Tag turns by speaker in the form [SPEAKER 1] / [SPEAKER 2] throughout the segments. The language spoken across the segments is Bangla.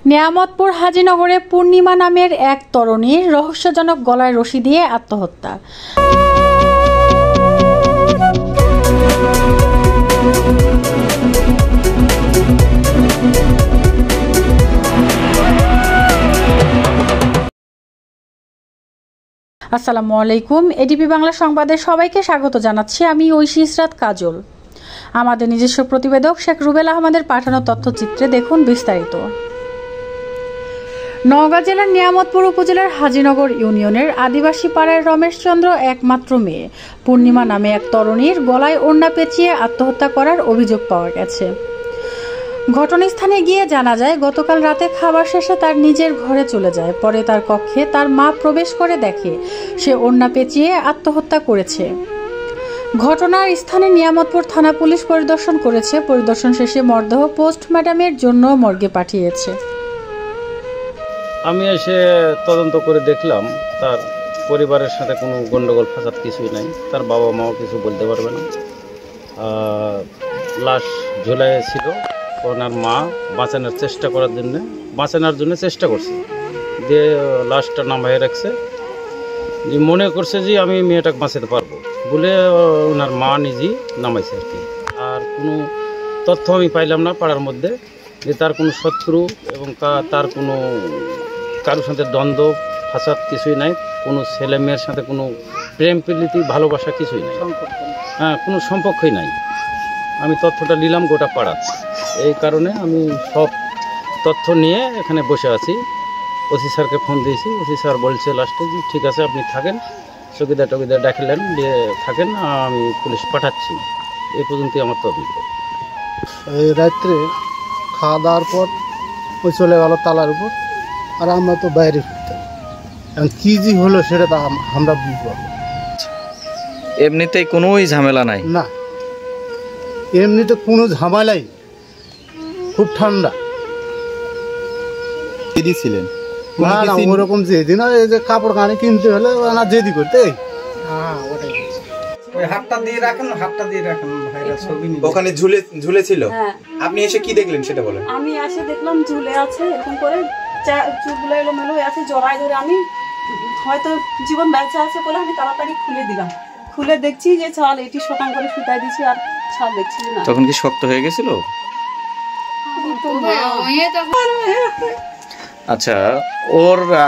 [SPEAKER 1] নিয়ামতপুর হাজীনগরে পূর্ণিমা নামের এক তরুণীর রহস্যজনক গলায় রশি দিয়ে আত্মহত্যা। আসসালামু আলাইকুম, এডিপি বাংলা সংবাদে সবাইকে স্বাগত জানাচ্ছি। আমি ঐশী ইসরাত কাজল। আমাদের নিজস্ব প্রতিবেদক শেখ রুবেল আহমদের পাঠানো তথ্যচিত্রে দেখুন বিস্তারিত। নওগাঁ জেলার নিয়ামতপুর উপজেলার হাজীনগর ইউনিয়নের আদিবাসী পাড়ায় রমেশচন্দ্র একমাত্র মেয়ে পূর্ণিমা নামে এক তরুণীর গলায় ওড়না পেঁচিয়ে আত্মহত্যা করার অভিযোগ পাওয়া গেছে। ঘটনাস্থানে গিয়ে জানা যায়, গতকাল রাতে খাবার শেষে তার নিজের ঘরে চলে যায়। পরে তার কক্ষে তার মা প্রবেশ করে দেখে সে ওড়না পেঁচিয়ে আত্মহত্যা করেছে। ঘটনার স্থানে নিয়ামতপুর থানা পুলিশ পরিদর্শন করেছে। পরিদর্শন শেষে মরদেহ পোস্টমর্টমের জন্য মর্গে পাঠিয়েছে।
[SPEAKER 2] আমি এসে তদন্ত করে দেখলাম তার পরিবারের সাথে কোনো গন্ডগোল ফাসাদ কিছুই নাই। তার বাবা মাও কিছু বলতে পারবে না। লাশ ঝুলাই ছিল, ওনার মা বাঁচানোর জন্য চেষ্টা করছে, দিয়ে লাশটা নামাই রাখছে। যে মনে করছে যে আমি মেয়েটাকে বাঁচাতে পারবো বলে ওনার মা নিজেই নামাইছে আর কি। আর কোনো তথ্য আমি পাইলাম না পাড়ার মধ্যে যে তার কোনো শত্রু এবং তার কোনো কারোর সাথে দ্বন্দ্ব ফাসাদ কিছুই নাই, কোনো ছেলে মেয়ের সাথে কোনো প্রেম প্রীতি ভালোবাসা কিছুই নাই, কোনো সম্পর্কই নাই। আমি তথ্যটা নিলাম গোটা পাড়া, এই কারণে আমি সব তথ্য নিয়ে এখানে বসে আছি। ওসি স্যারকে ফোন দিয়েছি, ওসি স্যার বলছে লাস্টে যে ঠিক আছে আপনি থাকেন, চকিদার ডাকলেন, দিয়ে থাকেন, আমি পুলিশ পাঠাচ্ছি। এই পর্যন্তই আমার তদন্ত।
[SPEAKER 3] এই রাত্রে খাওয়া দাওয়ার পর ওই চলে গেল তালার উপর, আর আমরা তো বাইরে ফিরতাম। এখন কী যে হলো সেটা তো আমরা বুঝতে পারবো।
[SPEAKER 4] এমনিতেই কোনোই ঝামেলা নাই?
[SPEAKER 3] না, এমনিতে কোনো ঝামেলাই, খুব ঠান্ডা।
[SPEAKER 5] ছিলেন
[SPEAKER 3] না না, ওরকম জেদি না, এই যে কাপড় কানি কিনতে হলে না জেদি করতে।
[SPEAKER 5] ওখানে ঝুলে ছিল। আপনি এসে কি দেখলেন সেটা বলেন।
[SPEAKER 6] আমি এসে দেখলাম ঝুলে আছে, এরকম করে চুলগুলো এলোমেলো হয়ে আছে, জড়াই ধরে আমি হয়তো জীবন বেঁচে আছে বলে আমি তাড়াতাড়ি খুলে দিলাম। খুলে দেখছি যে ছাল এটি শোকান করে শুকাই দিয়েছি, আর ছাল দেখছি না।
[SPEAKER 4] তখন কি শক্ত হয়ে গেছিল? আচ্ছা,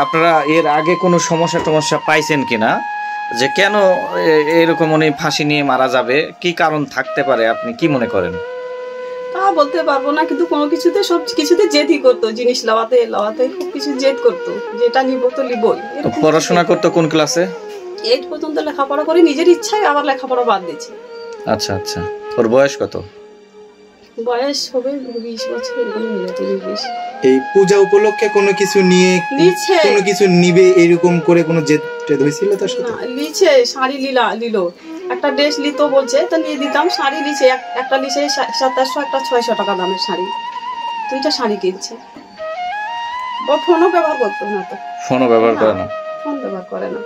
[SPEAKER 4] আপনারা এর আগে কোনো সমস্যা পাইছেন কিনা, যে কেন এরকম উনি ফাঁসি নিয়ে মারা যাবে, কি কারণ থাকতে পারে, আপনি কি মনে করেন?
[SPEAKER 6] তা বলতে পারবো না, কিন্তু কোনো কিছুতে সব কিছুতে জেদই করতো, জিনিস লাওয়াতে খুব কিছু জেদ করতো, যেটা নিবো তো নিবই।
[SPEAKER 4] পড়াশোনা করতো কোন ক্লাসে?
[SPEAKER 6] 8 পর্যন্ত লেখাপড়া করে নিজের ইচ্ছায় আবার লেখাপড়া বাদ দিয়েছে।
[SPEAKER 4] আচ্ছা আচ্ছা, ওর বয়স কত?
[SPEAKER 6] বয়স হবে 20 বছর এরকম।
[SPEAKER 5] এই পূজা উপলক্ষে কোনো কিছু নিবে এরকম করে কোনো জেদ হয়েছিল তার সাথে?
[SPEAKER 6] লিছে শাড়ি লিল, একটা ড্রেস লিত বলছে, তো নিয়ে দিতাম। শাড়ি লিছে, একটা লিছে 2700, একটা 600 টাকা দামের শাড়ি, 2টা শাড়ি কিনছে। ও ফোনও ব্যবহার করতো না। তো
[SPEAKER 4] ফোনও ব্যবহার করে না?
[SPEAKER 6] ফোন ব্যবহার করে না।